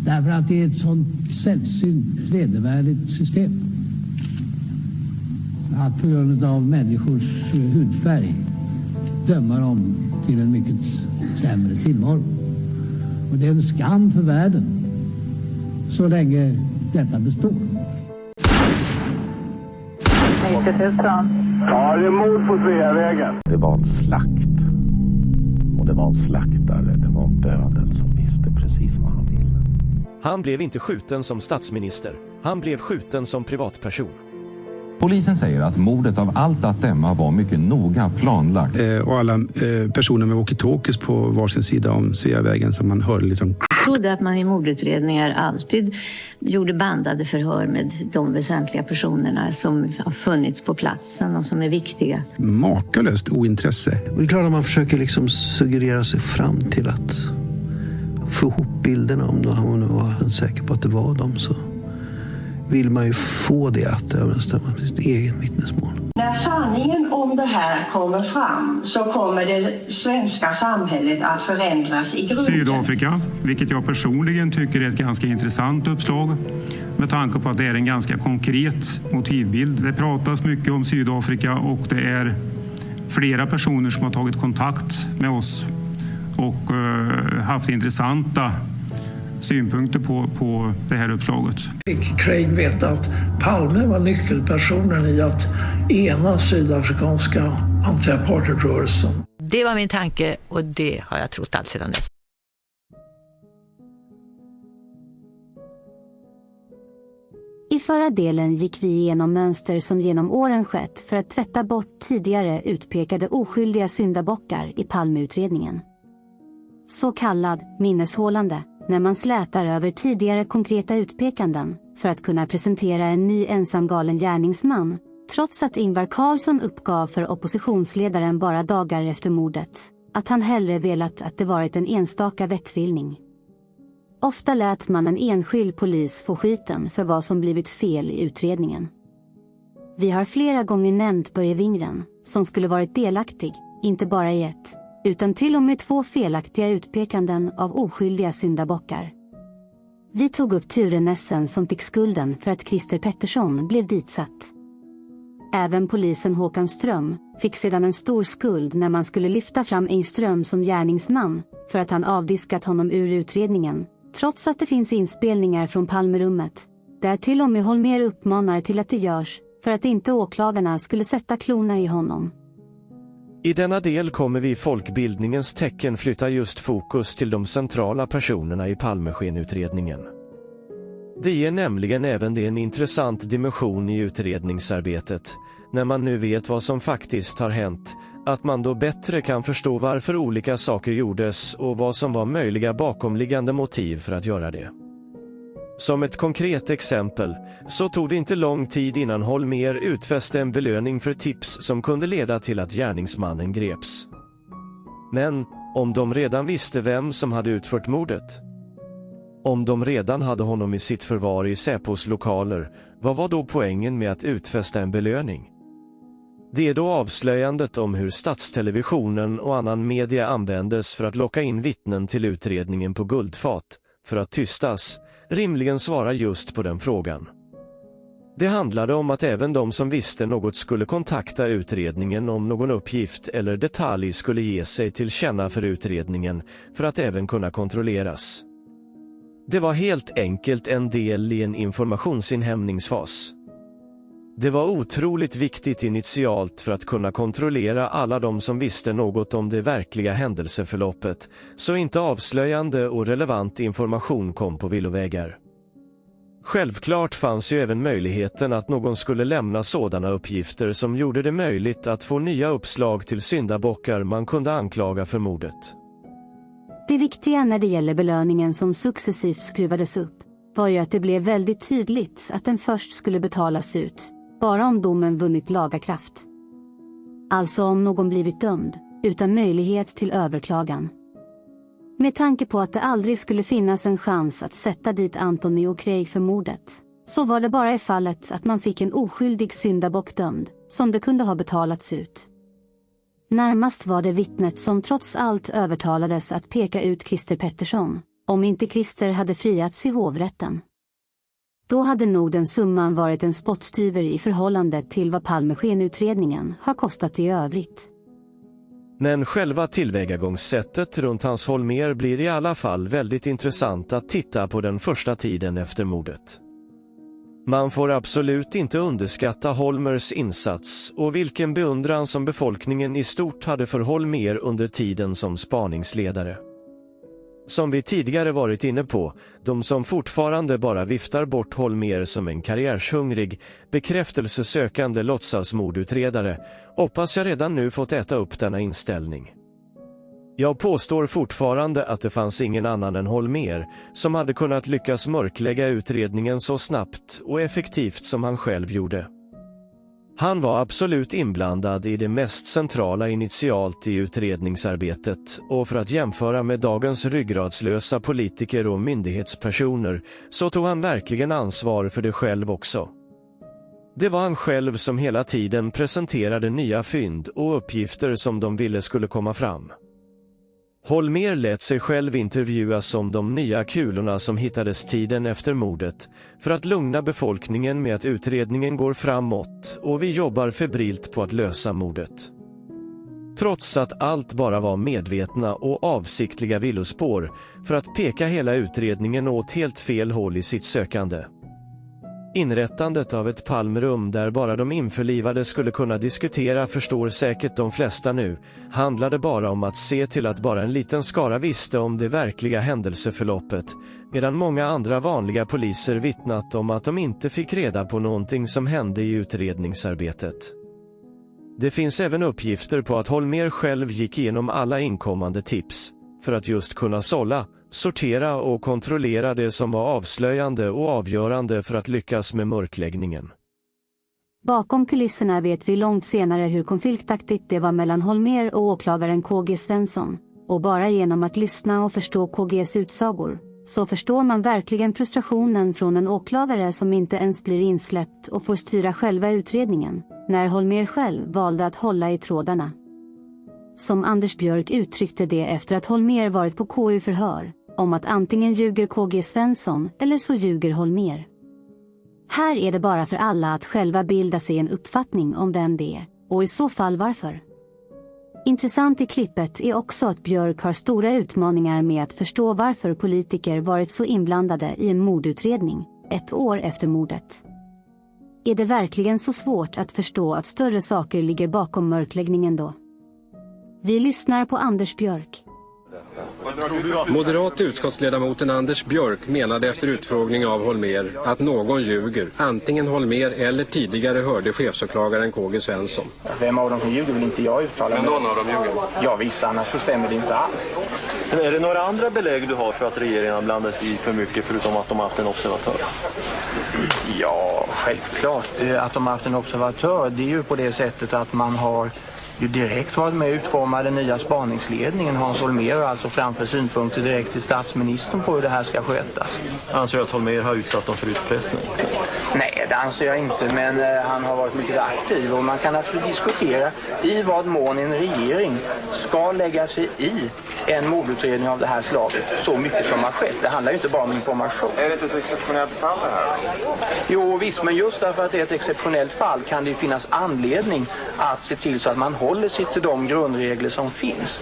Därför att det är ett sånt sällsynt vedervärdigt system. Att på grund av människors hudfärg döma dem till en mycket sämre tillvaro. Och det är en skam för världen så länge detta består. 90 000. Ja, det är mord på Sveavägen. Det var en slakt. Och det var en slaktare, det var en bödel som visste precis vad han ville. Han blev inte skjuten som statsminister. Han blev skjuten som privatperson. Polisen säger att mordet av allt att döma var mycket noga planlagt. Och alla personer med walkie-talkies på varsin sida om Sveavägen som man hörde liksom. Jag trodde att man i mordutredningar alltid gjorde bandade förhör med de väsentliga personerna som har funnits på platsen och som är viktiga. Makalöst ointresse. Och det är klart att man försöker liksom suggerera sig fram till att få ihop bilderna om man var säker på att det var dem, så vill man ju få det att överensstämma med sitt eget vittnesmål. När sanningen om det här kommer fram så kommer det svenska samhället att förändras i grunden. Sydafrika, vilket jag personligen tycker är ett ganska intressant uppslag med tanke på att det är en ganska konkret motivbild. Det pratas mycket om Sydafrika och det är flera personer som har tagit kontakt med oss och haft intressanta synpunkter på det här uppslaget. Fick Craig veta att Palme var nyckelpersonen i att ena sydafrikanska anti-apartheidrörelsen. Det var min tanke och det har jag trott allt sedan dess. I förra delen gick vi igenom mönster som genom åren skett för att tvätta bort tidigare utpekade oskyldiga syndabockar i Palmeutredningen. Så kallad minneshållande, när man slätar över tidigare konkreta utpekanden för att kunna presentera en ny ensamgalen gärningsman, trots att Ingvar Carlsson uppgav för oppositionsledaren bara dagar efter mordet att han hellre velat att det varit en enstaka vettfyllning. Ofta lät man en enskild polis få skiten för vad som blivit fel i utredningen. Vi har flera gånger nämnt Börje Wingren, som skulle varit delaktig, inte bara i ett, utan till och med 2 felaktiga utpekanden av oskyldiga syndabockar. Vi tog upp Ture Nessen som fick skulden för att Christer Pettersson blev ditsatt. Även polisen Håkan Ström fick sedan en stor skuld när man skulle lyfta fram Engström som gärningsman för att han avdiskat honom ur utredningen, trots att det finns inspelningar från Palmerummet, där till och med Holmér uppmanar till att det görs för att inte åklagarna skulle sätta klorna i honom. I denna del kommer vi i folkbildningens tecken flytta just fokus till de centrala personerna i Palmeskenutredningen. Det ger nämligen även det en intressant dimension i utredningsarbetet, när man nu vet vad som faktiskt har hänt, att man då bättre kan förstå varför olika saker gjordes och vad som var möjliga bakomliggande motiv för att göra det. Som ett konkret exempel så tog det inte lång tid innan Holmér utfäste en belöning för tips som kunde leda till att gärningsmannen greps. Men om de redan visste vem som hade utfört mordet? Om de redan hade honom i sitt förvar i Säpos lokaler, vad var då poängen med att utfästa en belöning? Det är då avslöjandet om hur statstelevisionen och annan media användes för att locka in vittnen till utredningen på guldfat, för att tystas, rimligen svarar just på den frågan. Det handlade om att även de som visste något skulle kontakta utredningen om någon uppgift eller detalj skulle ge sig till känna för utredningen för att även kunna kontrolleras. Det var helt enkelt en del i en informationsinhämtningsfas. Det var otroligt viktigt initialt för att kunna kontrollera alla de som visste något om det verkliga händelseförloppet, så inte avslöjande och relevant information kom på villovägar. Självklart fanns ju även möjligheten att någon skulle lämna sådana uppgifter som gjorde det möjligt att få nya uppslag till syndabockar man kunde anklaga för mordet. Det viktiga när det gäller belöningen som successivt skruvades upp var ju att det blev väldigt tydligt att den först skulle betalas ut, bara om domen vunnit laga kraft. Alltså om någon blivit dömd, utan möjlighet till överklagan. Med tanke på att det aldrig skulle finnas en chans att sätta dit Antoni och Craig för mordet, så var det bara i fallet att man fick en oskyldig syndabock dömd, som det kunde ha betalats ut. Närmast var det vittnet som trots allt övertalades att peka ut Christer Pettersson, om inte Christer hade friats i hovrätten. Då hade nog den summan varit en spottstyver i förhållande till vad Palmeskenutredningen har kostat i övrigt. Men själva tillvägagångssättet runt Hans Holmér blir i alla fall väldigt intressant att titta på den första tiden efter mordet. Man får absolut inte underskatta Holmérs insats och vilken beundran som befolkningen i stort hade för Holmér under tiden som spaningsledare. Som vi tidigare varit inne på, de som fortfarande bara viftar bort Holmér som en karriärshungrig, bekräftelsesökande låtsasmordutredare, hoppas jag redan nu fått äta upp denna inställning. Jag påstår fortfarande att det fanns ingen annan än Holmér som hade kunnat lyckas mörklägga utredningen så snabbt och effektivt som han själv gjorde. Han var absolut inblandad i det mest centrala initialt i utredningsarbetet, och för att jämföra med dagens ryggradslösa politiker och myndighetspersoner så tog han verkligen ansvar för det själv också. Det var han själv som hela tiden presenterade nya fynd och uppgifter som de ville skulle komma fram. Holmér lät sig själv intervjuas om de nya kulorna som hittades tiden efter mordet för att lugna befolkningen med att utredningen går framåt och vi jobbar febrilt på att lösa mordet. Trots att allt bara var medvetna och avsiktliga villospår för att peka hela utredningen åt helt fel håll i sitt sökande. Inrättandet av ett Palmerum där bara de införlivade skulle kunna diskutera förstår säkert de flesta nu, handlade bara om att se till att bara en liten skara visste om det verkliga händelseförloppet, medan många andra vanliga poliser vittnat om att de inte fick reda på någonting som hände i utredningsarbetet. Det finns även uppgifter på att Holmér själv gick igenom alla inkommande tips, för att just kunna sålla, sortera och kontrollera det som var avslöjande och avgörande för att lyckas med mörkläggningen. Bakom kulisserna vet vi långt senare hur konfliktaktigt det var mellan Holmér och åklagaren KG Svensson, och bara genom att lyssna och förstå KGs utsagor så förstår man verkligen frustrationen från en åklagare som inte ens blir insläppt och får styra själva utredningen, när Holmér själv valde att hålla i trådarna. Som Anders Björk uttryckte det efter att Holmér varit på KU-förhör, om att antingen ljuger KG Svensson eller så ljuger Holmér. Här är det bara för alla att själva bilda sig en uppfattning om vem det är, och i så fall varför. Intressant i klippet är också att Björk har stora utmaningar med att förstå varför politiker varit så inblandade i en mordutredning, 1 år efter mordet. Är det verkligen så svårt att förstå att större saker ligger bakom mörkläggningen då? Vi lyssnar på Anders Björk. Moderat utskottsledamoten Anders Björk menade efter utfrågning av Holmér att någon ljuger. Antingen Holmér eller tidigare hörde chefsåklagaren KG Svensson. Vem av dem som ljuger vill inte jag uttala. Men någon av dem ljuger? Ja visst, annars så stämmer det inte alls. Men är det några andra belägg du har för att regeringen har blandat sig i för mycket förutom att de har haft en observatör? Ja, självklart. Att de har haft en observatör, det är ju på det sättet att man har ju direkt varit med och utforma den nya spaningsledningen. Hans Holmér har alltså framför synpunkter direkt till statsministern på hur det här ska skötas. Anser du att Holmér har utsatt dem för utpressning? Nej, det anser jag inte, men han har varit mycket aktiv och man kan naturligtvis diskutera i vad mån en regering ska lägga sig i en mordutredning av det här slaget så mycket som har skett. Det handlar ju inte bara om information. Är det inte ett exceptionellt fall det här? Jo visst, men just därför att det är ett exceptionellt fall kan det ju finnas anledning att se till så att man håller sig till de grundregler som finns.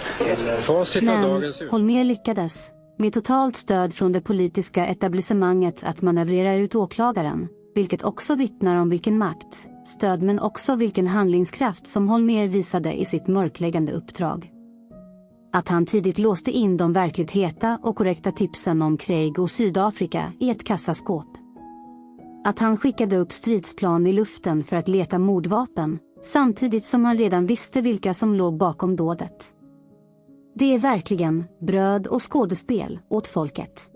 Men Holmér lyckades, med totalt stöd från det politiska etablissemanget, att manövrera ut åklagaren, vilket också vittnar om vilken makt, stöd men också vilken handlingskraft som Holmér visade i sitt mörkläggande uppdrag. Att han tidigt låste in de verkligt heta och korrekta tipsen om Craig och Sydafrika i ett kassaskåp. Att han skickade upp stridsplan i luften för att leta mordvapen, samtidigt som han redan visste vilka som låg bakom dådet. Det är verkligen bröd och skådespel åt folket.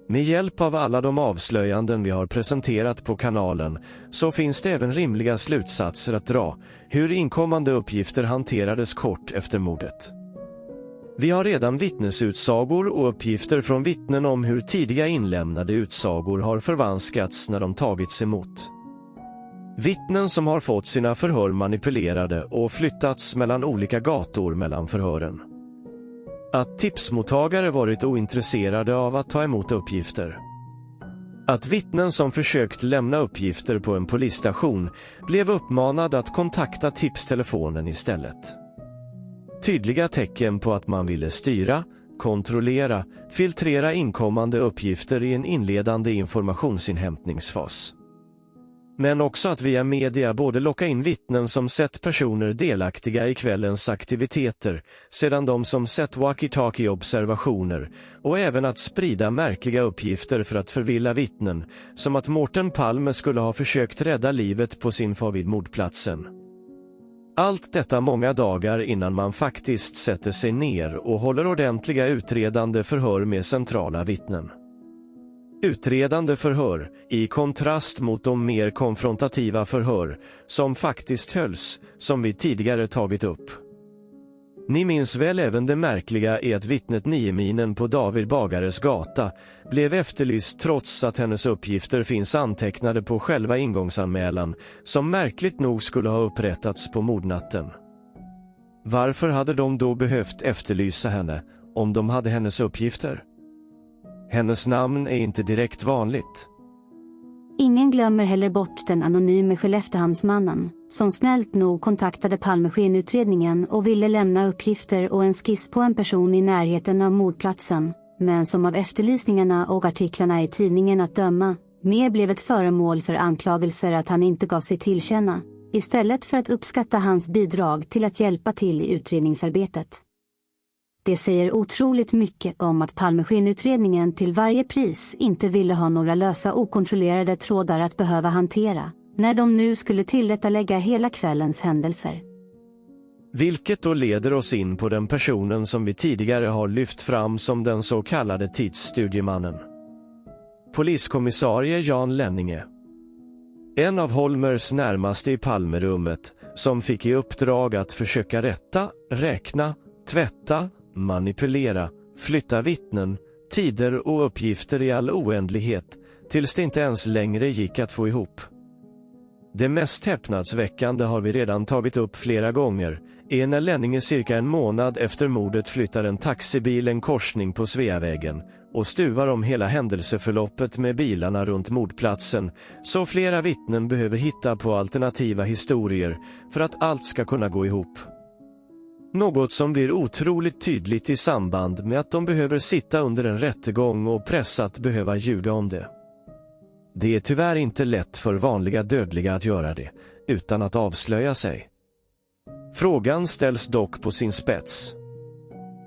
Med hjälp av alla de avslöjanden vi har presenterat på kanalen så finns det även rimliga slutsatser att dra hur inkommande uppgifter hanterades kort efter mordet. Vi har redan vittnesutsagor och uppgifter från vittnen om hur tidiga inlämnade utsagor har förvanskats när de tagits emot. Vittnen som har fått sina förhör manipulerade och flyttats mellan olika gator mellan förhören. Att tipsmottagare varit ointresserade av att ta emot uppgifter. Att vittnen som försökt lämna uppgifter på en polisstation blev uppmanade att kontakta tipstelefonen istället. Tydliga tecken på att man ville styra, kontrollera, filtrera inkommande uppgifter i en inledande informationsinhämtningsfas. Men också att via media både locka in vittnen som sett personer delaktiga i kvällens aktiviteter, sedan de som sett walkie-talkie-observationer, och även att sprida märkliga uppgifter för att förvilla vittnen, som att Mårten Palme skulle ha försökt rädda livet på sin far vid mordplatsen. Allt detta många dagar innan man faktiskt sätter sig ner och håller ordentliga utredande förhör med centrala vittnen. Utredande förhör, i kontrast mot de mer konfrontativa förhör som faktiskt hölls, som vi tidigare tagit upp. Ni minns väl även det märkliga i att vittnet Nieminen på David Bagares gata blev efterlyst trots att hennes uppgifter finns antecknade på själva ingångsanmälan, som märkligt nog skulle ha upprättats på mordnatten. Varför hade de då behövt efterlysa henne om de hade hennes uppgifter? Hennes namn är inte direkt vanligt. Ingen glömmer heller bort den anonyme Skelleftehamnsmannen som snällt nog kontaktade Palmeskenutredningen och ville lämna uppgifter och en skiss på en person i närheten av mordplatsen, men som av efterlysningarna och artiklarna i tidningen att döma mer blev ett föremål för anklagelser att han inte gav sig tillkänna, istället för att uppskatta hans bidrag till att hjälpa till i utredningsarbetet. Det säger otroligt mycket om att Palmeskenutredningen till varje pris inte ville ha några lösa okontrollerade trådar att behöva hantera, när de nu skulle tillrättalägga hela kvällens händelser. Vilket då leder oss in på den personen som vi tidigare har lyft fram som den så kallade tidsstudiemannen. Poliskommissarie Jan Lenninge. En av Holmers närmaste i Palmerummet, som fick i uppdrag att försöka rätta, räkna, tvätta, manipulera, flytta vittnen, tider och uppgifter i all oändlighet, tills det inte ens längre gick att få ihop. Det mest häpnadsväckande har vi redan tagit upp flera gånger, är när Lenninge cirka en månad efter mordet flyttar en taxibil en korsning på Sveavägen och stuvar om hela händelseförloppet med bilarna runt mordplatsen, så flera vittnen behöver hitta på alternativa historier för att allt ska kunna gå ihop. Något som blir otroligt tydligt i samband med att de behöver sitta under en rättegång och pressat behöva ljuga om det. Det är tyvärr inte lätt för vanliga dödliga att göra det, utan att avslöja sig. Frågan ställs dock på sin spets.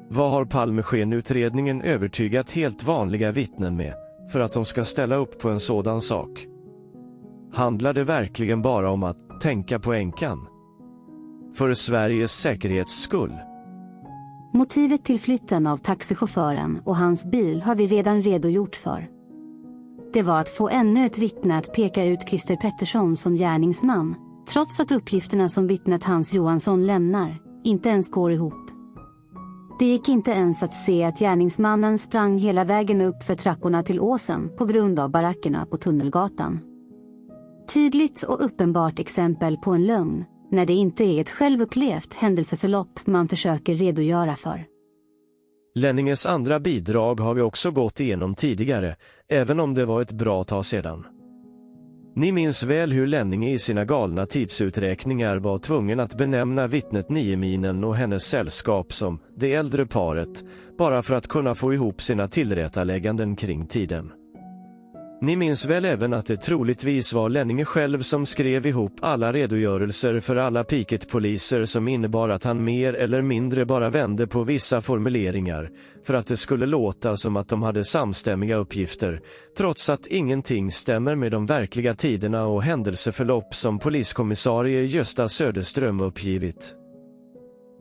Vad har Palmeskenutredningen övertygat helt vanliga vittnen med för att de ska ställa upp på en sådan sak? Handlar det verkligen bara om att tänka på änkan? För Sveriges säkerhets skull? Motivet till flytten av taxichauffören och hans bil har vi redan redogjort för. Det var att få ännu ett vittne att peka ut Christer Pettersson som gärningsman, trots att uppgifterna som vittnet Hans Johansson lämnar inte ens går ihop. Det gick inte ens att se att gärningsmannen sprang hela vägen upp för trapporna till åsen på grund av barackerna på Tunnelgatan. Tydligt och uppenbart exempel på en lögn, när det inte är ett självupplevt händelseförlopp man försöker redogöra för. Lenninges andra bidrag har vi också gått igenom tidigare, även om det var ett bra tag sedan. Ni minns väl hur Lenninge i sina galna tidsuträkningar var tvungen att benämna vittnet Nieminen och hennes sällskap som det äldre paret, bara för att kunna få ihop sina tillrättalägganden kring tiden. Ni minns väl även att det troligtvis var Lenninge själv som skrev ihop alla redogörelser för alla piketpoliser, som innebar att han mer eller mindre bara vände på vissa formuleringar för att det skulle låta som att de hade samstämmiga uppgifter, trots att ingenting stämmer med de verkliga tiderna och händelseförlopp som poliskommissarie Gösta Söderström uppgivit.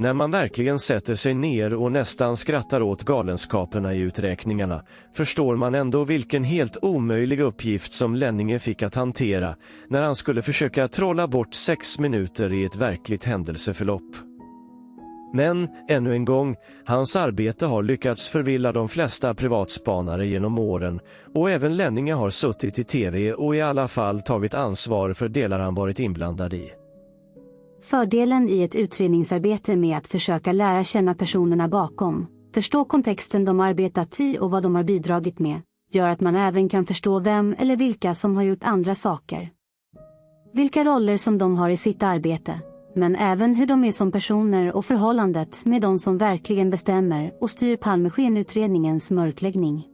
När man verkligen sätter sig ner och nästan skrattar åt galenskaperna i uträkningarna, förstår man ändå vilken helt omöjlig uppgift som Lenninge fick att hantera när han skulle försöka trolla bort 6 minuter i ett verkligt händelseförlopp. Men, ännu en gång, hans arbete har lyckats förvilla de flesta privatspanare genom åren, och även Lenninge har suttit i tv och i alla fall tagit ansvar för delar han varit inblandad i. Fördelen i ett utredningsarbete med att försöka lära känna personerna bakom Förstå kontexten de arbetat i och vad de har bidragit med, gör att man även kan förstå vem eller vilka som har gjort andra saker. Vilka roller som de har i sitt arbete, men även hur de är som personer och förhållandet med de som verkligen bestämmer och styr Palmeskenutredningens mörkläggning.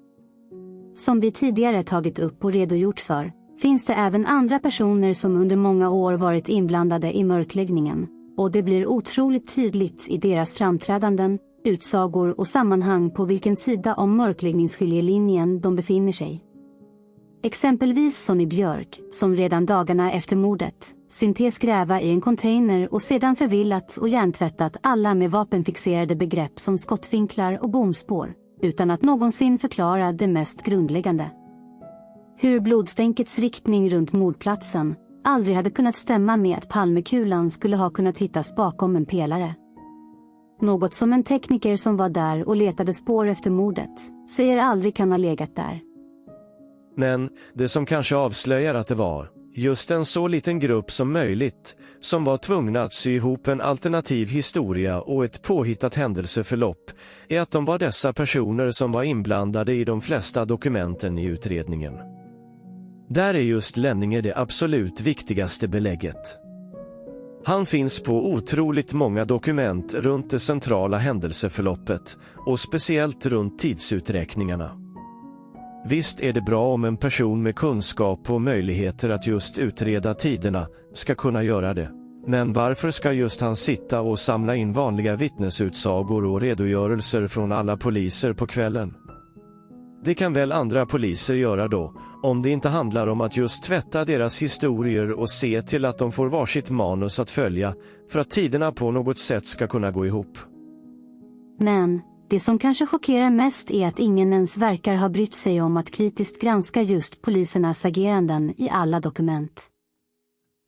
Som vi tidigare tagit upp och redogjort för, finns det även andra personer som under många år varit inblandade i mörkläggningen, och det blir otroligt tydligt i deras framträdanden, utsagor och sammanhang på vilken sida om mörkläggningsskiljelinjen de befinner sig. Exempelvis Sonny Björk, som redan dagarna efter mordet syntes gräva i en container och sedan förvillat och hjärntvättat alla med vapenfixerade begrepp som skottvinklar och bomspår, utan att någonsin förklara det mest grundläggande. Hur blodstänkets riktning runt mordplatsen aldrig hade kunnat stämma med att Palmekulan skulle ha kunnat hittas bakom en pelare. Något som en tekniker som var där och letade spår efter mordet säger aldrig kan ha legat där. Men det som kanske avslöjar att det var just en så liten grupp som möjligt som var tvungna att sy ihop en alternativ historia och ett påhittat händelseförlopp är att de var dessa personer som var inblandade i de flesta dokumenten i utredningen. Där är just Lenninger det absolut viktigaste belägget. Han finns på otroligt många dokument runt det centrala händelseförloppet och speciellt runt tidsuträkningarna. Visst är det bra om en person med kunskap och möjligheter att just utreda tiderna ska kunna göra det. Men varför ska just han sitta och samla in vanliga vittnesutsagor och redogörelser från alla poliser på kvällen? Det kan väl andra poliser göra då, om det inte handlar om att just tvätta deras historier och se till att de får varsitt manus att följa för att tiderna på något sätt ska kunna gå ihop. Men det som kanske chockerar mest är att ingen ens verkar ha brytt sig om att kritiskt granska just polisernas ageranden i alla dokument.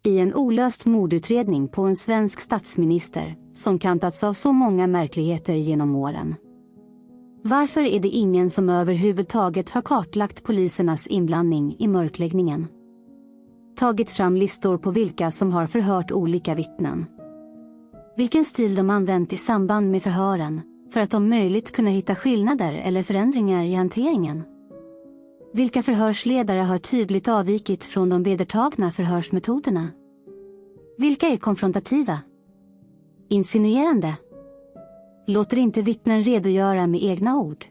I en olöst mordutredning på en svensk statsminister som kantats av så många märkligheter genom åren. Varför är det ingen som överhuvudtaget har kartlagt polisernas inblandning i mörkläggningen? Tagit fram listor på vilka som har förhört olika vittnen. Vilken stil de använt i samband med förhören för att om möjligt kunna hitta skillnader eller förändringar i hanteringen. Vilka förhörsledare har tydligt avvikit från de vedertagna förhörsmetoderna? Vilka är konfrontativa? Insinuerande? Låter inte vittnen redogöra med egna ord?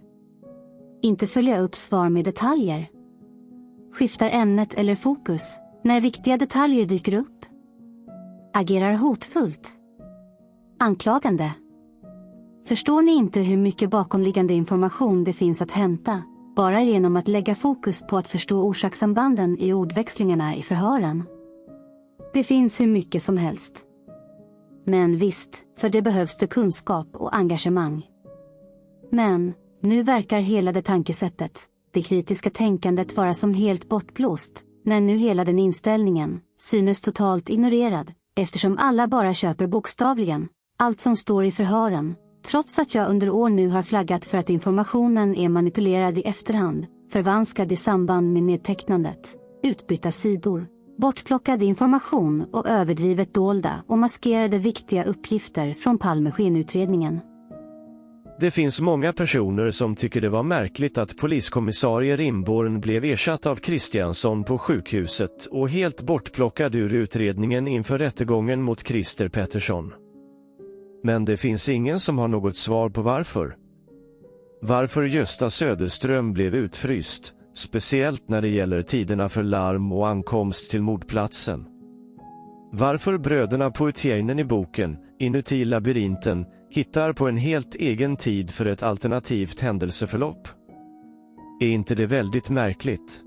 Inte följa upp svar med detaljer? Skiftar ämnet eller fokus när viktiga detaljer dyker upp? Agerar hotfullt? Anklagande? Förstår ni inte hur mycket bakomliggande information det finns att hämta, bara genom att lägga fokus på att förstå orsakssambanden i ordväxlingarna i förhören? Det finns hur mycket som helst. Men visst, för det behövs det kunskap och engagemang. Men nu verkar hela det tankesättet, det kritiska tänkandet vara som helt bortblåst, när nu hela den inställningen synes totalt ignorerad, eftersom alla bara köper bokstavligen allt som står i förhören, trots att jag under år nu har flaggat för att informationen är manipulerad i efterhand, förvanskad i samband med nedtecknandet, utbytta sidor, bortplockad information och överdrivet dolda och maskerade viktiga uppgifter från Palmeskenutredningen. Det finns många personer som tycker det var märkligt att poliskommissarie Rimborn blev ersatt av Kristiansson på sjukhuset och helt bortplockad ur utredningen inför rättegången mot Christer Pettersson. Men det finns ingen som har något svar på varför. Varför Gösta Söderström blev utfryst, speciellt när det gäller tiderna för larm och ankomst till mordplatsen. Varför bröderna Poetienen i boken, Inuti labyrinten, hittar på en helt egen tid för ett alternativt händelseförlopp. Är inte det väldigt märkligt?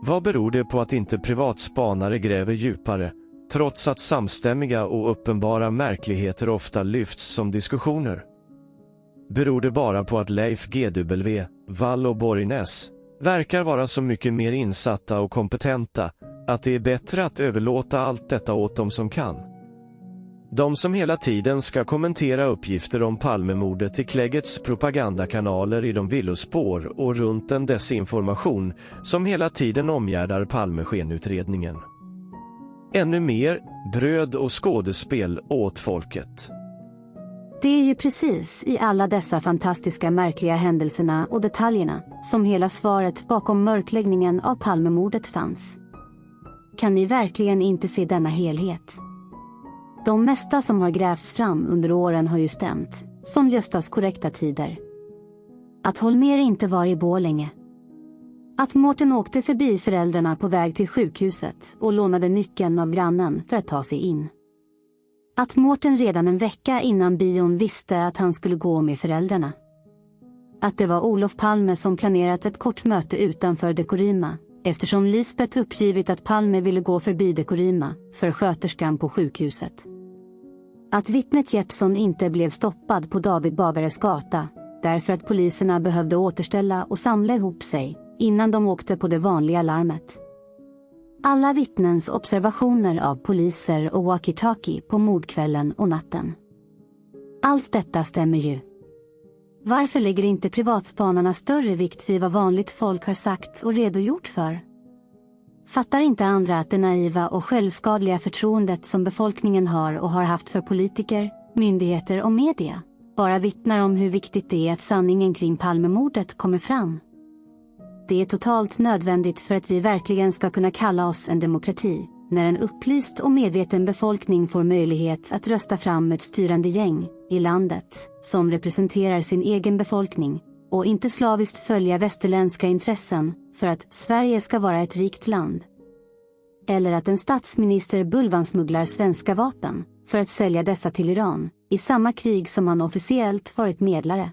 Vad beror det på att inte privatspanare gräver djupare, trots att samstämmiga och uppenbara märkligheter ofta lyfts som diskussioner? Beror det bara på att Leif GW, Wall och Borgnäs verkar vara så mycket mer insatta och kompetenta att det är bättre att överlåta allt detta åt dem som kan? De som hela tiden ska kommentera uppgifter om Palmemordet i Kläggets propagandakanaler i de villospår och runt en desinformation som hela tiden omgärdar Palmeskenutredningen. Ännu mer bröd och skådespel åt folket. Det är ju precis i alla dessa fantastiska märkliga händelserna och detaljerna som hela svaret bakom mörkläggningen av Palmemordet fanns. Kan ni verkligen inte se denna helhet? De mesta som har grävts fram under åren har ju stämt, som Göstas korrekta tider. Att Holmér inte var i Borlänge. Att Mårten åkte förbi föräldrarna på väg till sjukhuset och lånade nyckeln av grannen för att ta sig in. Att Mårten redan en vecka innan bion visste att han skulle gå med föräldrarna. Att det var Olof Palme som planerat ett kort möte utanför Dekorima, eftersom Lisbeth uppgivit att Palme ville gå förbi Dekorima för sköterskan på sjukhuset. Att vittnet Jeppsson inte blev stoppad på David Bagares gata, därför att poliserna behövde återställa och samla ihop sig innan de åkte på det vanliga larmet. Alla vittnens observationer av poliser och walkie-talkie på mordkvällen och natten. Allt detta stämmer ju. Varför lägger inte privatspanarna större vikt vid vad vanligt folk har sagt och redogjort för? Fattar inte andra att det naiva och självskadliga förtroendet som befolkningen har och har haft för politiker, myndigheter och media bara vittnar om hur viktigt det är att sanningen kring Palmemordet kommer fram? Det är totalt nödvändigt för att vi verkligen ska kunna kalla oss en demokrati, när en upplyst och medveten befolkning får möjlighet att rösta fram ett styrande gäng i landet som representerar sin egen befolkning och inte slaviskt följa västerländska intressen för att Sverige ska vara ett rikt land. Eller att en statsminister bulvansmugglar svenska vapen för att sälja dessa till Iran i samma krig som han officiellt varit medlare.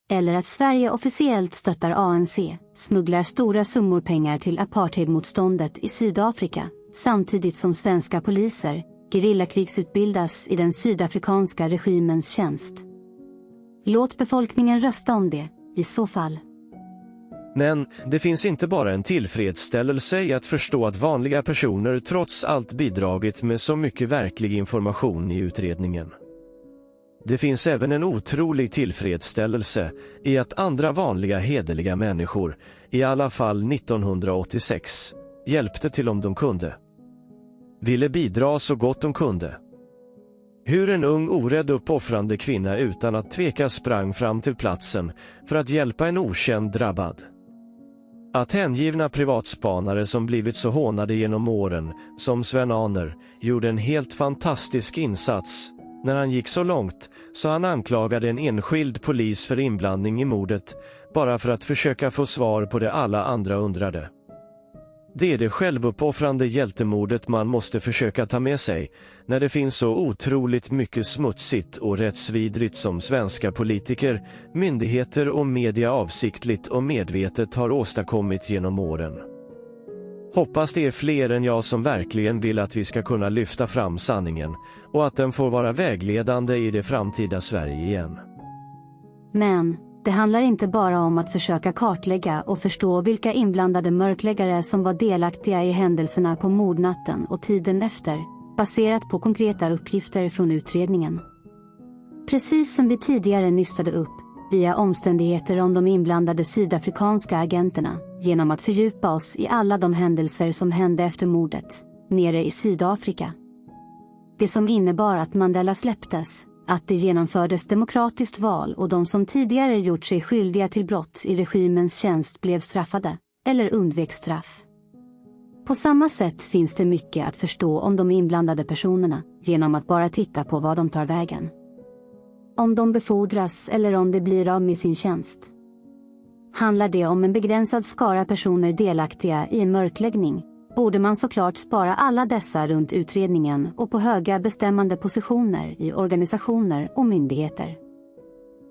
Eller att Sverige officiellt stöttar ANC, smugglar stora summor pengar till apartheidmotståndet i Sydafrika, samtidigt som svenska poliser gerillakrigsutbildas i den sydafrikanska regimens tjänst. Låt befolkningen rösta om det, i så fall. Men det finns inte bara en tillfredsställelse i att förstå att vanliga personer trots allt bidragit med så mycket verklig information i utredningen. Det finns även en otrolig tillfredsställelse i att andra vanliga hederliga människor, i alla fall 1986, hjälpte till om de kunde. Ville bidra så gott de kunde. Hur en ung orädd uppoffrande kvinna utan att tveka sprang fram till platsen för att hjälpa en okänd drabbad. Att hängivna privatspanare som blivit så hånade genom åren, som Sven Aner, gjorde en helt fantastisk insats när han gick så långt så han anklagade en enskild polis för inblandning i mordet bara för att försöka få svar på det alla andra undrade. Det är det självuppoffrande hjältemordet man måste försöka ta med sig när det finns så otroligt mycket smutsigt och rättsvidrigt som svenska politiker, myndigheter och media avsiktligt och medvetet har åstadkommit genom åren. Hoppas det är fler än jag som verkligen vill att vi ska kunna lyfta fram sanningen och att den får vara vägledande i det framtida Sverige igen. Men det handlar inte bara om att försöka kartlägga och förstå vilka inblandade mörkläggare som var delaktiga i händelserna på mordnatten och tiden efter, baserat på konkreta uppgifter från utredningen. Precis som vi tidigare nystade upp, via omständigheter om de inblandade sydafrikanska agenterna, genom att fördjupa oss i alla de händelser som hände efter mordet, nere i Sydafrika. Det som innebar att Mandela släpptes, att det genomfördes demokratiskt val och de som tidigare gjort sig skyldiga till brott i regimens tjänst blev straffade, eller undvek straff. På samma sätt finns det mycket att förstå om de inblandade personerna, genom att bara titta på var de tar vägen. Om de befordras eller om de blir av med sin tjänst. Handlar det om en begränsad skara personer delaktiga i en mörkläggning, borde man såklart spara alla dessa runt utredningen och på höga bestämmande positioner i organisationer och myndigheter.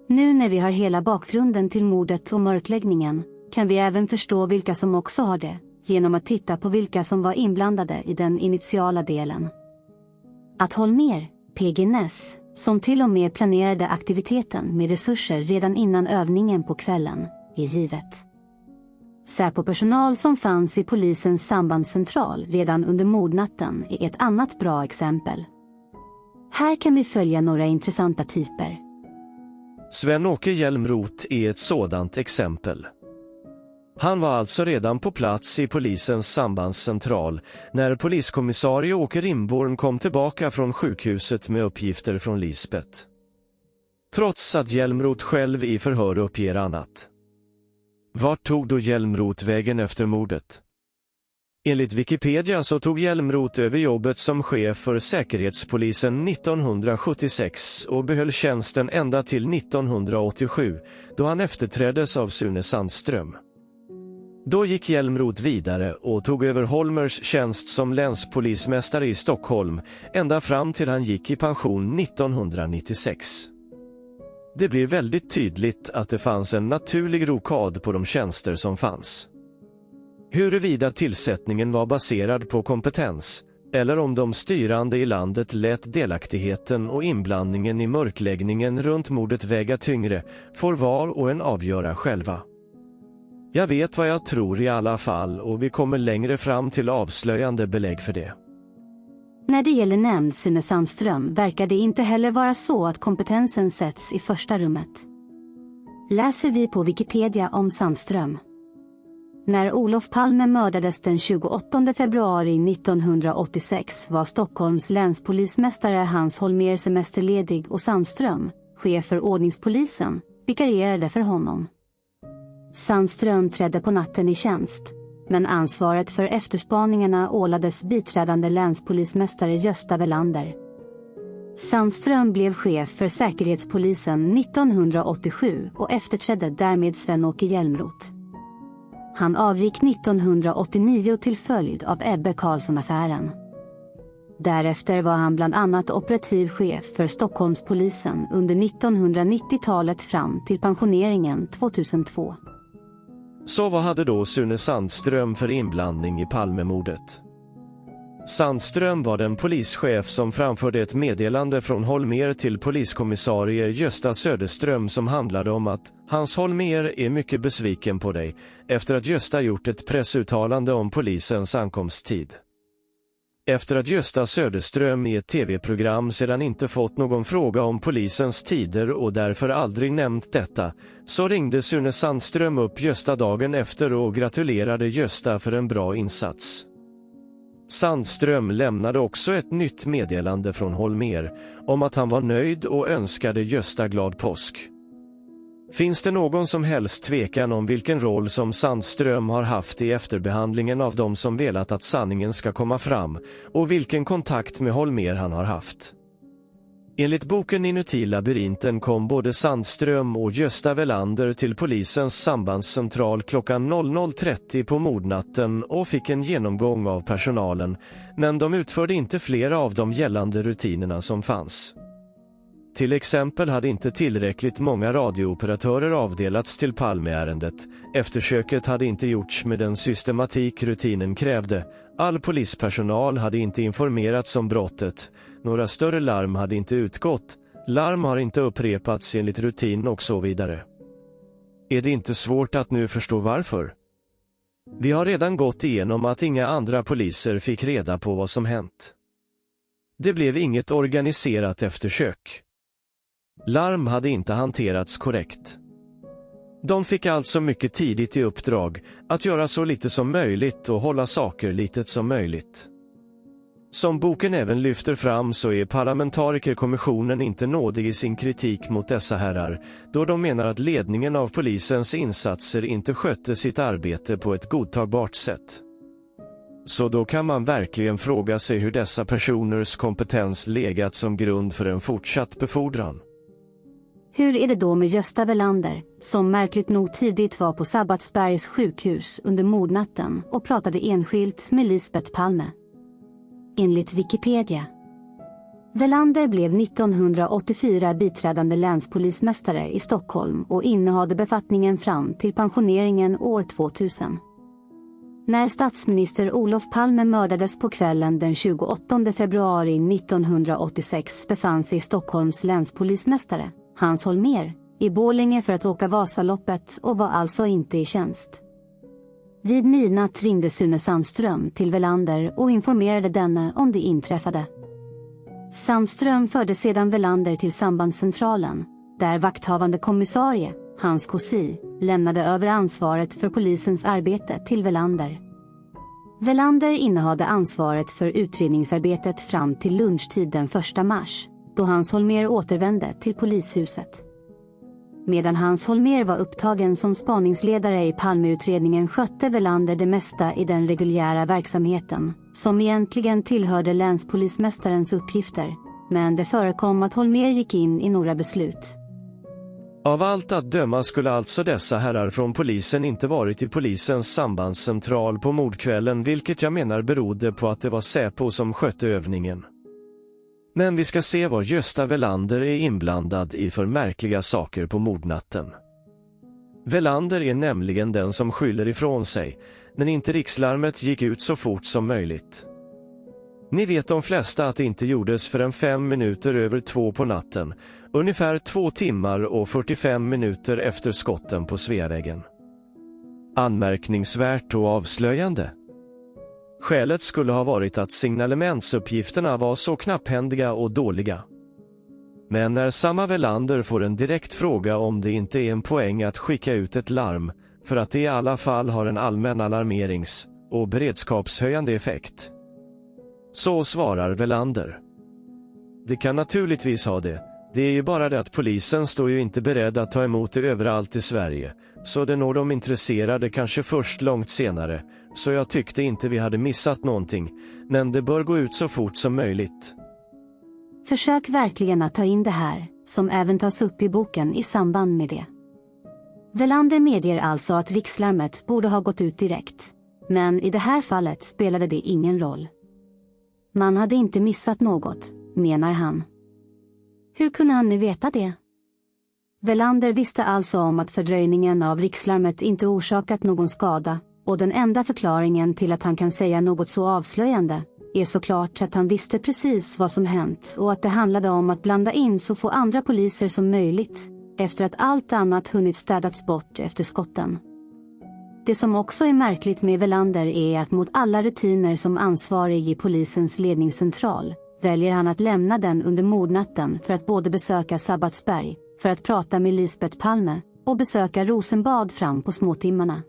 Nu när vi har hela bakgrunden till mordet och mörkläggningen, kan vi även förstå vilka som också har det, genom att titta på vilka som var inblandade i den initiala delen. Att Holmér, PG Ness, som till och med planerade aktiviteten med resurser redan innan övningen på kvällen, är givet. Säpo-personal som fanns i polisens sambandscentral redan under mordnatten är ett annat bra exempel. Här kan vi följa några intressanta typer. Sven-Åke Hjelmroth är ett sådant exempel. Han var alltså redan på plats i polisens sambandscentral när poliskommissarie Åke Rimborn kom tillbaka från sjukhuset med uppgifter från Lisbeth. trots att Hjälmroth själv i förhör uppger annat. Vart tog då Hjälmroth vägen efter mordet? Enligt Wikipedia så tog Hjälmroth över jobbet som chef för Säkerhetspolisen 1976 och behöll tjänsten ända till 1987, då han efterträddes av Sune Sandström. Då gick Hjälmroth vidare och tog över Holmers tjänst som länspolismästare i Stockholm ända fram till han gick i pension 1996. Det blir väldigt tydligt att det fanns en naturlig rokad på de tjänster som fanns. Huruvida tillsättningen var baserad på kompetens, eller om de styrande i landet lät delaktigheten och inblandningen i mörkläggningen runt mordet väga tyngre, får var och en avgöra själva. Jag vet vad jag tror i alla fall, och vi kommer längre fram till avslöjande belägg för det. När det gäller nämnd Sune Sandström verkar det inte heller vara så att kompetensen sätts i första rummet. Läser vi på Wikipedia om Sandström. När Olof Palme mördades den 28 februari 1986 var Stockholms länspolismästare Hans Holmér semesterledig och Sandström, chef för ordningspolisen, vikarierade för honom. Sandström trädde på natten i tjänst, men ansvaret för efterspaningarna ålades biträdande länspolismästare Gösta Welander. Sandström blev chef för Säkerhetspolisen 1987 och efterträdde därmed Sven-Åke Hjälmroth. Han avgick 1989 till följd av Ebbe Carlsson-affären. Därefter var han bland annat operativ chef för Stockholmspolisen under 1990-talet fram till pensioneringen 2002. Så vad hade då Sune Sandström för inblandning i Palmemordet? Sandström var den polischef som framförde ett meddelande från Holmér till poliskommissarie Gösta Söderström som handlade om att Hans Holmér är mycket besviken på dig efter att Gösta gjort ett pressuttalande om polisens ankomsttid. Efter att Gösta Söderström i ett tv-program sedan inte fått någon fråga om polisens tider och därför aldrig nämnt detta, så ringde Sune Sandström upp Gösta dagen efter och gratulerade Gösta för en bra insats. Sandström lämnade också ett nytt meddelande från Holmér om att han var nöjd och önskade Gösta glad påsk. Finns det någon som helst tvekan om vilken roll som Sandström har haft i efterbehandlingen av de som velat att sanningen ska komma fram och vilken kontakt med Holmér han har haft? Enligt boken Inuti labyrinten kom både Sandström och Gösta Welander till polisens sambandscentral klockan 00.30 på mordnatten och fick en genomgång av personalen, men de utförde inte flera av de gällande rutinerna som fanns. Till exempel hade inte tillräckligt många radiooperatörer avdelats till Palmeärendet, eftersöket hade inte gjorts med den systematik rutinen krävde, all polispersonal hade inte informerats om brottet, några större larm hade inte utgått, larm har inte upprepats enligt rutin och så vidare. Är det inte svårt att nu förstå varför? Vi har redan gått igenom att inga andra poliser fick reda på vad som hänt. Det blev inget organiserat eftersök. Larm hade inte hanterats korrekt. De fick alltså mycket tidigt i uppdrag att göra så lite som möjligt och hålla saker litet som möjligt. Som boken även lyfter fram så är parlamentarikerkommissionen inte nådig i sin kritik mot dessa herrar, då de menar att ledningen av polisens insatser inte skötte sitt arbete på ett godtagbart sätt. Så då kan man verkligen fråga sig hur dessa personers kompetens legat som grund för en fortsatt befordran. Hur är det då med Gösta Welander, som märkligt nog tidigt var på Sabbatsbergs sjukhus under mordnatten och pratade enskilt med Lisbeth Palme? Enligt Wikipedia. Welander blev 1984 biträdande länspolismästare i Stockholm och innehade befattningen fram till pensioneringen år 2000. När statsminister Olof Palme mördades på kvällen den 28 februari 1986 befann sig Stockholms länspolismästare, Hans Holmér, i Borlänge för att åka Vasaloppet och var alltså inte i tjänst. Vid midnatt ringde Sune Sandström till Welander och informerade denne om det inträffade. Sandström förde sedan Welander till sambandscentralen, där vakthavande kommissarie, Hans Kossi, lämnade över ansvaret för polisens arbete till Welander. Welander innehade ansvaret för utredningsarbetet fram till lunchtid den 1 mars, då Hans Holmér återvände till polishuset. Medan Hans Holmér var upptagen som spaningsledare i Palmeutredningen skötte Welander det mesta i den reguljära verksamheten, som egentligen tillhörde länspolismästarens uppgifter, men det förekom att Holmér gick in i några beslut. Av allt att döma skulle alltså dessa herrar från polisen inte varit i polisens sambandscentral på mordkvällen, vilket jag menar berodde på att det var Säpo som skötte övningen. Men vi ska se vad Gösta Welander är inblandad i för märkliga saker på mordnatten. Welander är nämligen den som skyller ifrån sig, men inte rikslarmet gick ut så fort som möjligt. Ni vet de flesta att det inte gjordes förrän 5 minuter över 2 på natten, ungefär 2 timmar och 45 minuter efter skotten på Sveavägen. Anmärkningsvärt och avslöjande. Skälet skulle ha varit att signalementsuppgifterna var så knapphändiga och dåliga. Men när samma Welander får en direkt fråga om det inte är en poäng att skicka ut ett larm, för att det i alla fall har en allmän alarmerings- och beredskapshöjande effekt, så svarar Welander: det kan naturligtvis ha det. Det är ju bara det att polisen står ju inte beredd att ta emot det överallt i Sverige, så det når de intresserade kanske först långt senare, så jag tyckte inte vi hade missat någonting, men det bör gå ut så fort som möjligt. Försök verkligen att ta in det här, som även tas upp i boken i samband med det. Welander medger alltså att rikslarmet borde ha gått ut direkt, men i det här fallet spelade det ingen roll. Man hade inte missat något, menar han. Hur kunde han nu veta det? Welander visste alltså om att fördröjningen av rikslarmet inte orsakat någon skada, och den enda förklaringen till att han kan säga något så avslöjande är såklart att han visste precis vad som hänt och att det handlade om att blanda in så få andra poliser som möjligt, efter att allt annat hunnit städats bort efter skotten. Det som också är märkligt med Welander är att mot alla rutiner som ansvarig i polisens ledningscentral väljer han att lämna den under mordnatten för att både besöka Sabbatsberg, för att prata med Lisbeth Palme, och besöka Rosenbad fram på småtimmarna.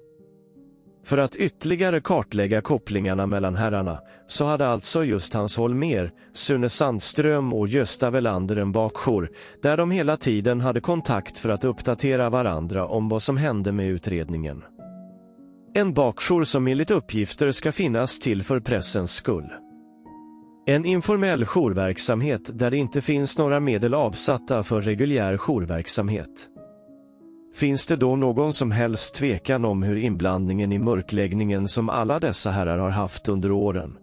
För att ytterligare kartlägga kopplingarna mellan herrarna, så hade alltså just Hans Holmér, Sune Sandström och Gösta Welander en bakjour, där de hela tiden hade kontakt för att uppdatera varandra om vad som hände med utredningen. En bakjour som enligt uppgifter ska finnas till för pressens skull. En informell jourverksamhet där det inte finns några medel avsatta för reguljär jourverksamhet. Finns det då någon som helst tvekan om hur inblandningen i mörkläggningen som alla dessa herrar har haft under åren?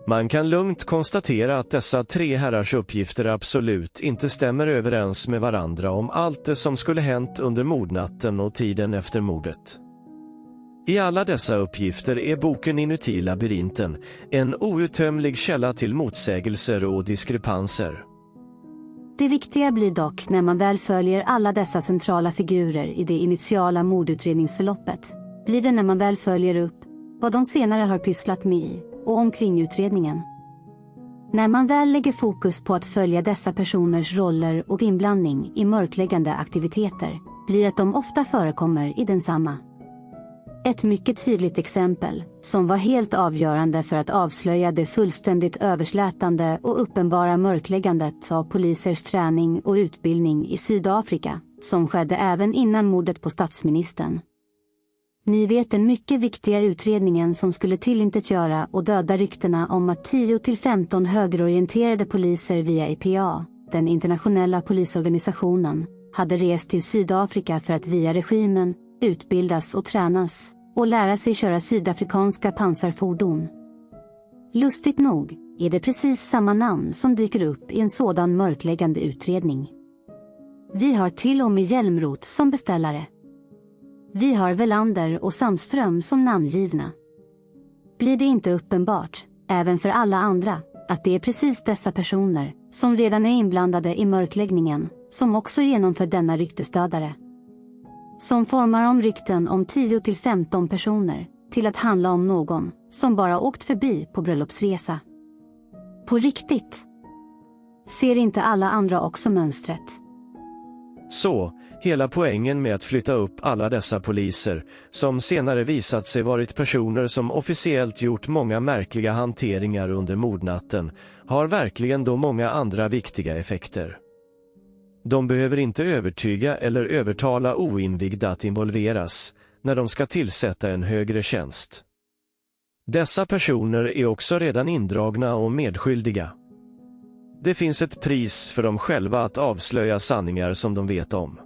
Man kan lugnt konstatera att dessa 3 herrars uppgifter absolut inte stämmer överens med varandra om allt det som skulle hänt under mordnatten och tiden efter mordet. I alla dessa uppgifter är boken Inuti labyrinten en outtömlig källa till motsägelser och diskrepanser. Det viktiga blir dock när man väl följer alla dessa centrala figurer i det initiala mordutredningsförloppet, blir det när man väl följer upp vad de senare har pysslat med i och omkring utredningen. När man väl lägger fokus på att följa dessa personers roller och inblandning i mörkläggande aktiviteter, blir att de ofta förekommer i densamma. Ett mycket tydligt exempel, som var helt avgörande för att avslöja det fullständigt överslätande och uppenbara mörkläggandet av polisers träning och utbildning i Sydafrika, som skedde även innan mordet på statsministern. Ni vet den mycket viktiga utredningen som skulle tillintetgöra och döda ryktena om att 10-15 högerorienterade poliser via IPA, den internationella polisorganisationen, hade rest till Sydafrika för att via regimen utbildas och tränas och lära sig köra sydafrikanska pansarfordon. Lustigt nog är det precis samma namn som dyker upp i en sådan mörkläggande utredning. Vi har till och med Hjälmroth som beställare. Vi har Welander och Sandström som namngivna. Blir det inte uppenbart, även för alla andra, att det är precis dessa personer som redan är inblandade i mörkläggningen, som också genomför denna ryktesdödare? Som formar om rykten om 10-15 personer till att handla om någon som bara åkt förbi på bröllopsresa. På riktigt. Ser inte alla andra också mönstret? Så, hela poängen med att flytta upp alla dessa poliser, som senare visat sig varit personer som officiellt gjort många märkliga hanteringar under mordnatten, har verkligen då många andra viktiga effekter. De behöver inte övertyga eller övertala oinvigda att involveras när de ska tillsätta en högre tjänst. Dessa personer är också redan indragna och medskyldiga. Det finns ett pris för dem själva att avslöja sanningar som de vet om.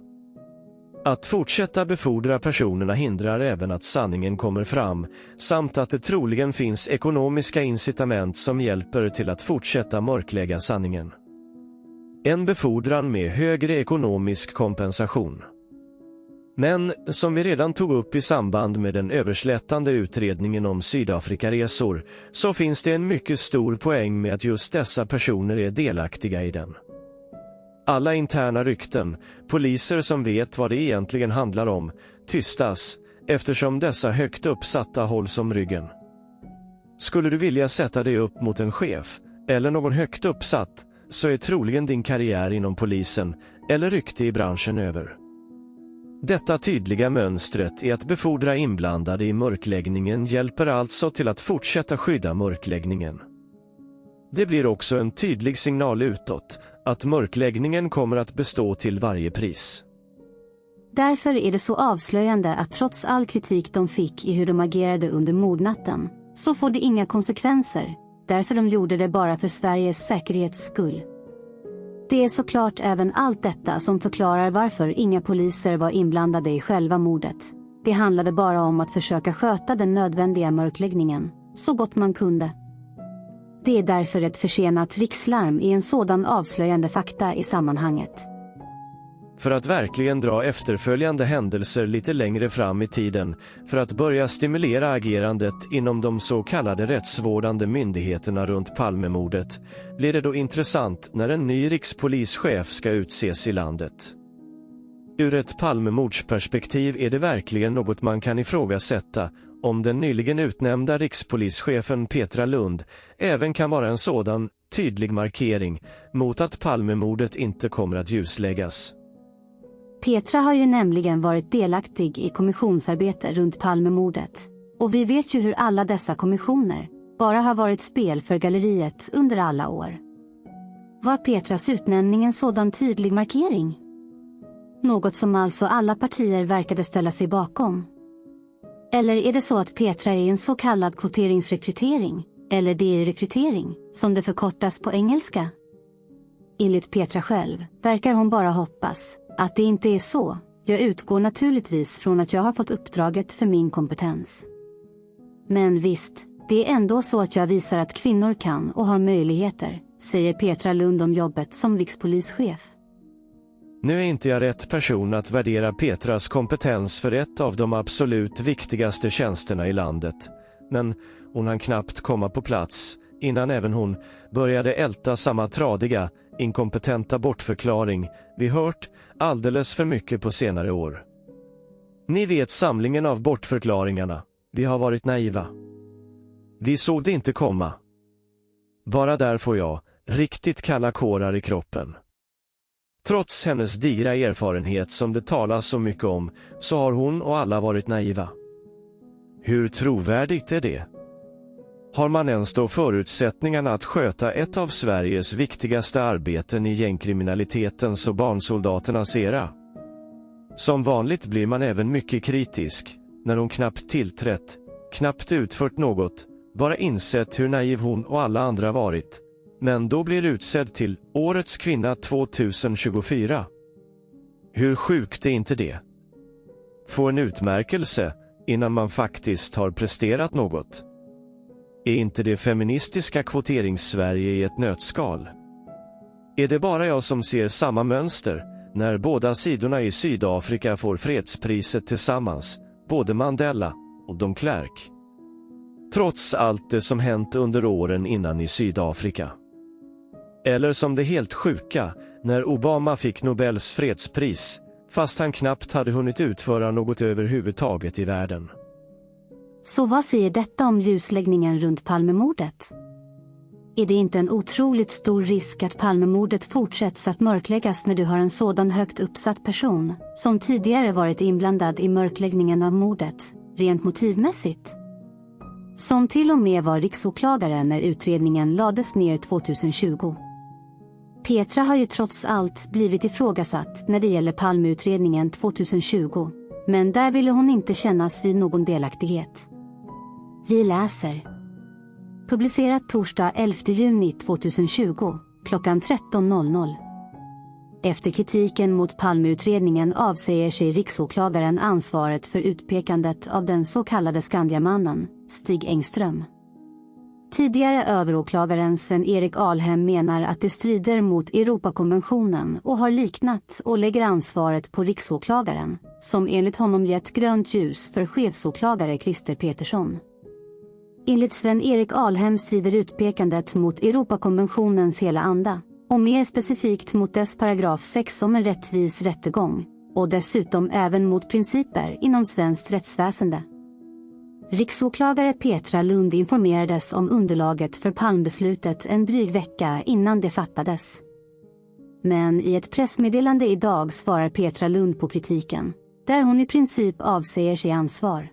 Att fortsätta befordra personerna hindrar även att sanningen kommer fram, samt att det troligen finns ekonomiska incitament som hjälper till att fortsätta mörklägga sanningen. En befordran med högre ekonomisk kompensation. Men, som vi redan tog upp i samband med den överslättande utredningen om Sydafrikaresor, så finns det en mycket stor poäng med att just dessa personer är delaktiga i den. Alla interna rykten, poliser som vet vad det egentligen handlar om, tystas, eftersom dessa högt uppsatta hålls om ryggen. Skulle du vilja sätta dig upp mot en chef, eller någon högt uppsatt, så är troligen din karriär inom polisen, eller rykte i branschen över. Detta tydliga mönstret är att befordra inblandade i mörkläggningen hjälper alltså till att fortsätta skydda mörkläggningen. Det blir också en tydlig signal utåt att mörkläggningen kommer att bestå till varje pris. Därför är det så avslöjande att trots all kritik de fick i hur de agerade under mordnatten, så får det inga konsekvenser, därför de gjorde det bara för Sveriges säkerhets skull. Det är såklart även allt detta som förklarar varför inga poliser var inblandade i själva mordet. Det handlade bara om att försöka sköta den nödvändiga mörkläggningen, så gott man kunde. Det är därför ett försenat rikslarm är en sådan avslöjande fakta i sammanhanget. För att verkligen dra efterföljande händelser lite längre fram i tiden, för att börja stimulera agerandet inom de så kallade rättsvårdande myndigheterna runt Palmemordet, blir det då intressant när en ny rikspolischef ska utses i landet. Ur ett Palmemordsperspektiv är det verkligen något man kan ifrågasätta, om den nyligen utnämnda rikspolischefen Petra Lund även kan vara en sådan tydlig markering mot att Palmemordet inte kommer att ljusläggas. Petra har ju nämligen varit delaktig i kommissionsarbete runt Palmemordet, och vi vet ju hur alla dessa kommissioner bara har varit spel för galleriet under alla år. Var Petras utnämning en sådan tydlig markering? Något som alltså alla partier verkade ställa sig bakom? Eller är det så att Petra är en så kallad kvoteringsrekrytering, eller DI-rekrytering, som det förkortas på engelska? Enligt Petra själv verkar hon bara hoppas att det inte är så. Jag utgår naturligtvis från att jag har fått uppdraget för min kompetens. Men visst, det är ändå så att jag visar att kvinnor kan och har möjligheter, säger Petra Lund om jobbet som rikspolischef. Nu är inte jag rätt person att värdera Petras kompetens för ett av de absolut viktigaste tjänsterna i landet, men hon hann knappt komma på plats innan även hon började älta samma tradiga, inkompetenta bortförklaring vi hört alldeles för mycket på senare år. Ni vet samlingen av bortförklaringarna, vi har varit naiva. Vi såg det inte komma. Bara där får jag riktigt kalla kårar i kroppen. Trots hennes digra erfarenhet som det talas så mycket om, så har hon och alla varit naiva. Hur trovärdigt är det? Har man ens då förutsättningarna att sköta ett av Sveriges viktigaste arbeten i gängkriminalitetens och barnsoldaternas era? Som vanligt blir man även mycket kritisk, när hon knappt tillträtt, knappt utfört något, bara insett hur naiv hon och alla andra varit, men då blir utsedd till Årets kvinna 2024. Hur sjukt är inte det? Få en utmärkelse innan man faktiskt har presterat något. Är inte det feministiska kvoterings-Sverige i ett nötskal? Är det bara jag som ser samma mönster när båda sidorna i Sydafrika får fredspriset tillsammans, både Mandela och de Klerk? Trots allt det som hänt under åren innan i Sydafrika. Eller som det helt sjuka när Obama fick Nobels fredspris, fast han knappt hade hunnit utföra något överhuvudtaget i världen. Så vad säger detta om ljusläggningen runt Palmemordet? Är det inte en otroligt stor risk att Palmemordet fortsätts att mörkläggas när du har en sådan högt uppsatt person, som tidigare varit inblandad i mörkläggningen av mordet, rent motivmässigt? Som till och med var riksåklagare när utredningen lades ner 2020. Petra har ju trots allt blivit ifrågasatt när det gäller Palmeutredningen 2020, men där ville hon inte kännas vid någon delaktighet. Vi läser. Publicerat torsdag 11 juni 2020, klockan 13.00. Efter kritiken mot Palmeutredningen avsäger sig riksåklagaren ansvaret för utpekandet av den så kallade Skandiamannen, Stig Engström. Tidigare överåklagaren Sven-Erik Alhem menar att det strider mot Europakonventionen och har liknat och lägger ansvaret på riksåklagaren, som enligt honom gett grönt ljus för chefsåklagare Christer Petersson. Enligt Sven-Erik Alhem strider utpekandet mot Europakonventionens hela anda, och mer specifikt mot dess paragraf 6 om en rättvis rättegång, och dessutom även mot principer inom svenskt rättsväsende. Riksåklagare Petra Lund informerades om underlaget för Palmbeslutet en dryg vecka innan det fattades. Men i ett pressmeddelande idag svarar Petra Lund på kritiken, där hon i princip avsäger sig ansvar.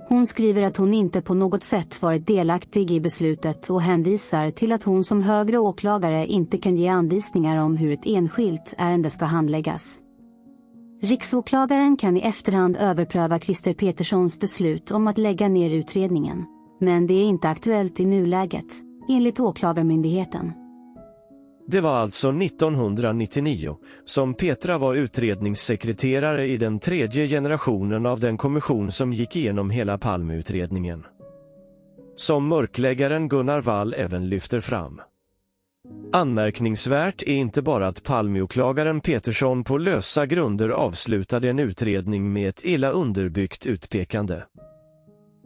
Hon skriver att hon inte på något sätt varit delaktig i beslutet och hänvisar till att hon som högre åklagare inte kan ge anvisningar om hur ett enskilt ärende ska handläggas. Riksåklagaren kan i efterhand överpröva Christer Peterssons beslut om att lägga ner utredningen, men det är inte aktuellt i nuläget, enligt åklagarmyndigheten. Det var alltså 1999 som Petra var utredningssekreterare i den tredje generationen av den kommission som gick igenom hela Palmeutredningen. Som mörkläggaren Gunnar Wall även lyfter fram. Anmärkningsvärt är inte bara att Palmeåklagaren Petersson på lösa grunder avslutade en utredning med ett illa underbyggt utpekande.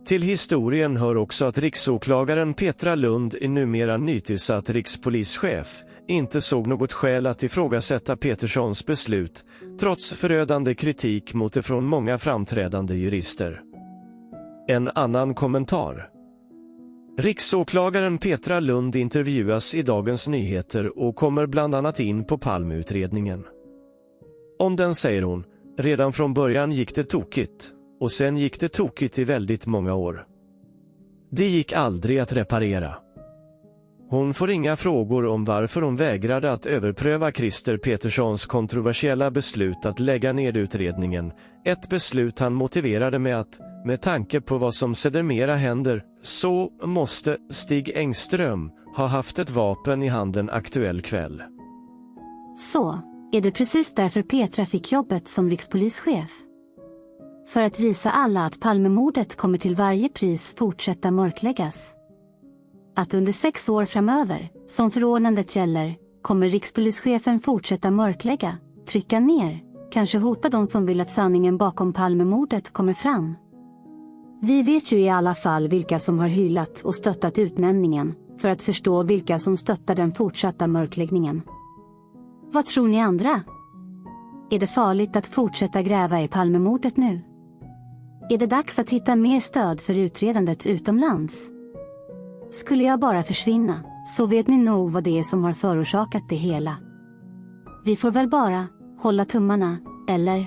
Till historien hör också att riksåklagaren Petra Lund, är numera nytillsatt rikspolischef, inte såg något skäl att ifrågasätta Peterssons beslut, trots förödande kritik mot det från många framträdande jurister. En annan kommentar. Riksåklagaren Petra Lund intervjuas i Dagens Nyheter och kommer bland annat in på Palmeutredningen. Om den säger hon, redan från början gick det tokigt, och sen gick det tokigt i väldigt många år. Det gick aldrig att reparera. Hon får inga frågor om varför hon vägrade att överpröva Christer Peterssons kontroversiella beslut att lägga ner utredningen, ett beslut han motiverade med att, med tanke på vad som sedermera händer, så måste Stig Engström ha haft ett vapen i handen aktuell kväll. Så, är det precis därför Petra fick jobbet som rikspolischef? För att visa alla att Palmemordet kommer till varje pris fortsätta mörkläggas. Att under 6 år framöver, som förordnandet gäller, kommer rikspolischefen fortsätta mörklägga, trycka ner, kanske hota de som vill att sanningen bakom Palmemordet kommer fram. Vi vet ju i alla fall vilka som har hyllat och stöttat utnämningen, för att förstå vilka som stöttar den fortsatta mörkläggningen. Vad tror ni andra? Är det farligt att fortsätta gräva i Palmemordet nu? Är det dags att hitta mer stöd för utredandet utomlands? Skulle jag bara försvinna, så vet ni nog vad det är som har förorsakat det hela. Vi får väl bara hålla tummarna, eller?